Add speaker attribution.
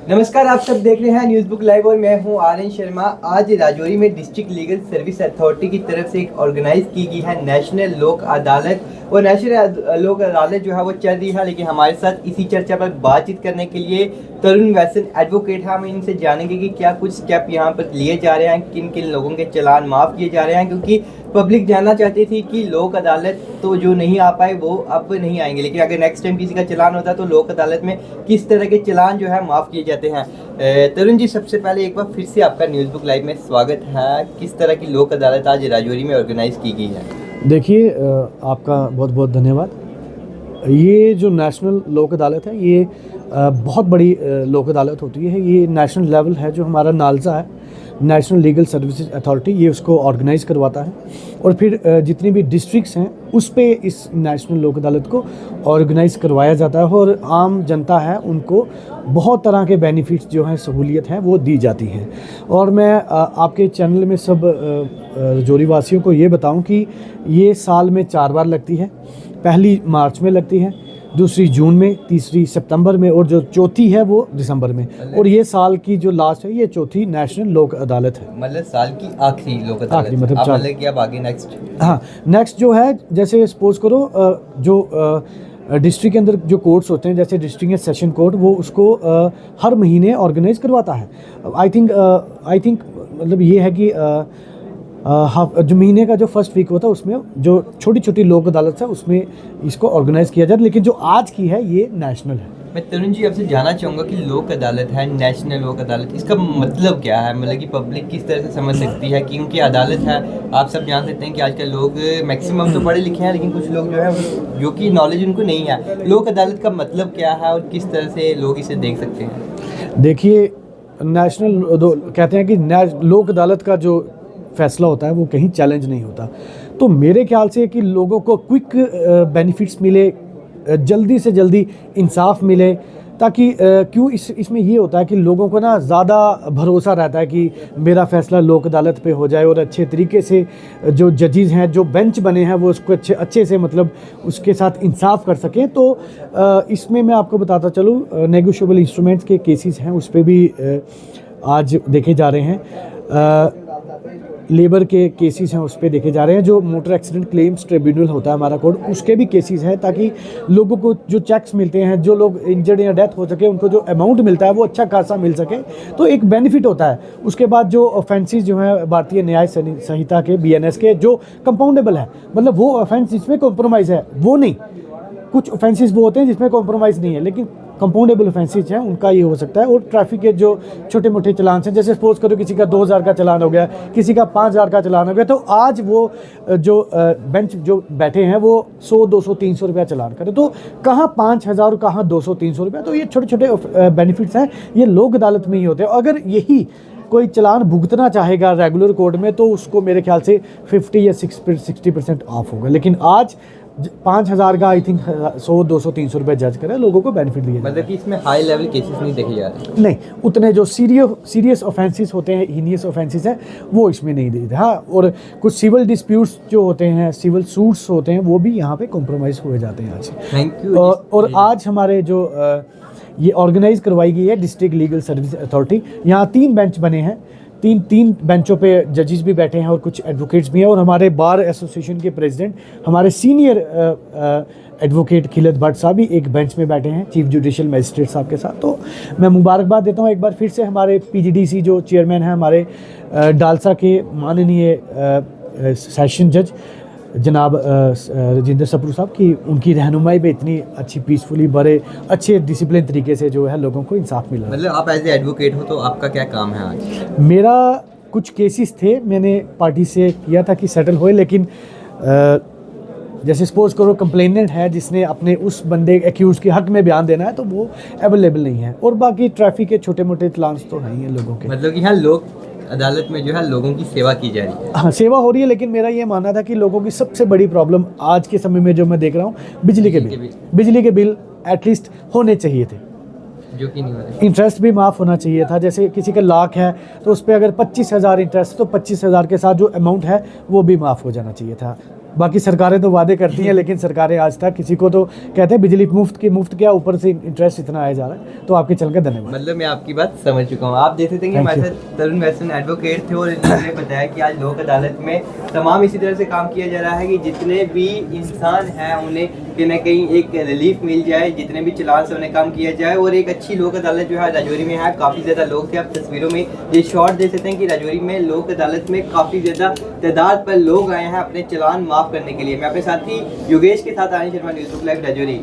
Speaker 1: नमस्कार, आप सब देख रहे हैं न्यूज़ बुक लाइव और मैं हूं आर्यन शर्मा। आज राजौरी में डिस्ट्रिक्ट लीगल सर्विस अथॉरिटी की तरफ से एक ऑर्गेनाइज की गई है नेशनल लोक अदालत। और नेशनल लोक अदालत जो है वो चल रही है, लेकिन हमारे साथ इसी चर्चा पर बातचीत करने के लिए तरुण वैसन एडवोकेट है। हम इनसे जानेंगे कि क्या कुछ स्टेप यहाँ पर लिए जा रहे हैं, किन किन लोगों के चालान माफ़ किए जा रहे हैं, क्योंकि पब्लिक जानना चाहती थी कि लोक अदालत तो जो नहीं आ पाए वो अब नहीं आएंगे, लेकिन अगर नेक्स्ट टाइम किसी का चालान होता है तो लोक अदालत में किस तरह के चालान जो है माफ़ किए जाते हैं। तरुण जी, सबसे पहले एक बार फिर से आपका न्यूज़ बुक लाइव में स्वागत है। किस तरह की लोक अदालत आज राजौरी में ऑर्गेनाइज की गई है?
Speaker 2: देखिए, आपका बहुत बहुत धन्यवाद। ये जो नेशनल लोक अदालत है, ये बहुत बड़ी लोक अदालत होती है। ये नेशनल लेवल है, जो हमारा नालसा है, नेशनल लीगल सर्विसेज अथॉरिटी, ये उसको ऑर्गेनाइज करवाता है। और फिर जितनी भी डिस्ट्रिक्ट्स हैं उस पे इस नेशनल लोक अदालत को ऑर्गेनाइज करवाया जाता है। और आम जनता है उनको बहुत तरह के बेनिफिट्स जो हैं, सहूलियत हैं, वो दी जाती हैं। और मैं आपके चैनल में सब राजौरी वासियों को ये बताऊं कि ये साल में 4 बार लगती है। पहली मार्च में लगती है, दूसरी जून में, तीसरी सितंबर में, और जो चौथी है वो दिसंबर में। और ये साल की जो लास्ट है, ये चौथी नेशनल लोक अदालत है।
Speaker 1: मतलब साल की आखिरी लोक अदालत,
Speaker 2: आखिरी मतलब
Speaker 1: मतलब कि अब आगे नेक्स्ट।
Speaker 2: हाँ, नेक्स्ट जो है, जैसे सपोज करो जो डिस्ट्रिक्ट के अंदर जो कोर्ट्स होते हैं, जैसे डिस्ट्रिक्ट सेशन कोर्ट, वो उसको हर महीने ऑर्गेनाइज करवाता है। आई थिंक मतलब ये है कि जो महीने का जो फर्स्ट वीक होता है उसमें जो छोटी छोटी लोक अदालत है उसमें इसको ऑर्गेनाइज किया जाता है। लेकिन जो आज की है ये नेशनल है।
Speaker 1: मैं तरुण जी आपसे जानना चाहूँगा कि लोक अदालत है, नेशनल लोक अदालत, इसका मतलब क्या है? मतलब कि पब्लिक किस तरह से समझ सकती है? क्योंकि अदालत है, आप सब जान सकते हैं कि आजकल लोग मैक्सिमम तो पढ़े लिखे हैं, लेकिन कुछ लोग जो है जो कि नॉलेज उनको नहीं है। लोक अदालत का मतलब क्या है और किस तरह से लोग इसे देख सकते हैं?
Speaker 2: देखिए, कहते हैं कि लोक अदालत का जो फैसला होता है वो कहीं चैलेंज नहीं होता। तो मेरे ख्याल से कि लोगों को क्विक बेनिफिट्स मिले, जल्दी से जल्दी इंसाफ मिले, ताकि इसमें ये होता है कि लोगों को ना ज़्यादा भरोसा रहता है कि मेरा फ़ैसला लोक अदालत पे हो जाए और अच्छे तरीके से जो जजेस हैं, जो बेंच बने हैं, वो उसको अच्छे से मतलब उसके साथ इंसाफ कर सकें। तो इसमें मैं आपको बताता चलूँ, नेगोशिएबल इंस्ट्रूमेंट्स के केसेस हैं, उस पर भी आज देखे जा रहे हैं। लेबर के केसेस हैं, उस पर देखे जा रहे हैं। जो मोटर एक्सीडेंट क्लेम्स ट्रिब्यूनल होता है हमारा कोर्ट, उसके भी केसेस हैं, ताकि लोगों को जो चेक्स मिलते हैं, जो लोग इंजर्ड या डेथ हो सके, उनको जो अमाउंट मिलता है वो अच्छा खासा मिल सके, तो एक बेनिफिट होता है। उसके बाद जो ऑफेंसेस जो हैं भारतीय न्याय संहिता के, BNS के, जो कंपाउंडेबल है, मतलब वो ऑफेंस जिसमें कॉम्प्रोमाइज़ है वो नहीं। कुछ ऑफेंसेस वो होते हैं जिसमें कॉम्प्रोमाइज़ नहीं है, लेकिन कंपाउंडेबल ऑफेंसेस हैं उनका ये हो सकता है। और ट्रैफिक के जो छोटे मोटे चलान हैं, जैसे सपोज करो किसी का 2000 का चलान हो गया, किसी का 5000 का चलान हो गया, तो आज वो जो बेंच जो बैठे हैं वो 100, 200, 300 रुपया चलान करें। तो कहाँ 5000, कहाँ 200, 300 रुपया। तो ये छोटे छोटे बेनिफिट्स हैं, ये लोक अदालत में ही होते हैं। अगर यही कोई चलान भुगतना चाहेगा रेगुलर कोर्ट में, तो उसको मेरे ख्याल से 50 या 60% ऑफ होगा। लेकिन आज 5000 का आई थिंक 100, 200, 300 रुपये जज करे, लोगों को बेनिफिट दिए।
Speaker 1: मतलब कि इसमें हाई लेवल केसेस नहीं देखे जा रहे?
Speaker 2: नहीं, उतने जो सीरियस ऑफेंसेस होते हैं, हीनियस ऑफेंसेस हैं, वो इसमें नहीं देते। हाँ, और कुछ सिविल डिस्प्यूट्स जो होते हैं, सिविल सूट्स होते हैं, वो भी यहाँ पे कॉम्प्रोमाइज़ हुए जाते हैं आज।
Speaker 1: Thank you.
Speaker 2: और आज हमारे जो ये ऑर्गेनाइज करवाई गई है डिस्ट्रिक्ट लीगल सर्विस अथॉरिटी, यहाँ 3 बेंच बने हैं। तीन बेंचों पे जजेस भी बैठे हैं और कुछ एडवोकेट्स भी हैं। और हमारे बार एसोसिएशन के प्रेसिडेंट, हमारे सीनियर एडवोकेट खिलत भट्ट साहब भी एक बेंच में बैठे हैं, चीफ जुडिशियल मजिस्ट्रेट साहब के साथ। तो मैं मुबारकबाद देता हूँ एक बार फिर से हमारे PGDC जो चेयरमैन हैं, हमारे डालसा के माननीय सेशन जज जनाब राजेंद्र सप्रू साहब की, उनकी रहनुमाई में इतनी अच्छी पीसफुली, बड़े अच्छे डिसिप्लिन तरीके से जो है लोगों को इंसाफ मिला।
Speaker 1: मतलब आप एज ए एडवोकेट हो तो आपका क्या काम है आज?
Speaker 2: मेरा कुछ केसेस थे, मैंने पार्टी से किया था कि सेटल होए, लेकिन जैसे सपोज करो कंप्लेनेंट है जिसने अपने उस बंदे एक्यूज के हक में बयान देना है, तो वो अवेलेबल नहीं है। और बाकी ट्रैफिक के छोटे मोटे चलान्स तो हैं ही हैं लोगों के।
Speaker 1: मतलब कि हाँ, लोक अदालत में जो है लोगों की सेवा की जा रही है।
Speaker 2: हाँ, सेवा हो रही है, लेकिन मेरा ये मानना था कि लोगों की सबसे बड़ी प्रॉब्लम आज के समय में जो मैं देख रहा हूँ, बिजली के बिल एटलीस्ट होने चाहिए थे,
Speaker 1: जो कि नहीं हो रहे।
Speaker 2: इंटरेस्ट भी माफ़ होना चाहिए था। जैसे किसी का लाख है तो उस पर अगर 25,000 इंटरेस्ट, तो 25,000 के साथ जो अमाउंट है वो भी माफ़ हो जाना चाहिए था। बाकी सरकारें तो वादे करती हैं लेकिन सरकारें आज तक किसी को तो कहते हैं बिजली मुफ्त क्या ऊपर से इंटरेस्ट इतना आया जा रहा है। तो आपके चल के धन्यवाद।
Speaker 1: मतलब मैं आपकी बात समझ चुका हूँ। आप देख सकते हैं कि
Speaker 2: Thank
Speaker 1: हमारे
Speaker 2: you.
Speaker 1: साथ तरुण वैसन एडवोकेट थे और इन्होंने बताया कि आज लोक अदालत में तमाम इसी तरह से काम किया जा रहा है कि जितने भी इंसान हैं उन्हें कहीं ना कहीं एक रिलीफ मिल जाए, जितने भी चलान से उन्हें काम किया जाए। और एक अच्छी लोक अदालत जो है राजौरी में है, काफ़ी ज़्यादा लोग थे। आप तस्वीरों में ये शॉट देख सकते हैं कि राजौरी में लोक अदालत में काफ़ी ज़्यादा तादाद पर लोग आए हैं अपने चलान माफ़ करने के लिए। मैं अपने साथी योगेश के साथ Anand Sharma, news book live Rajouri.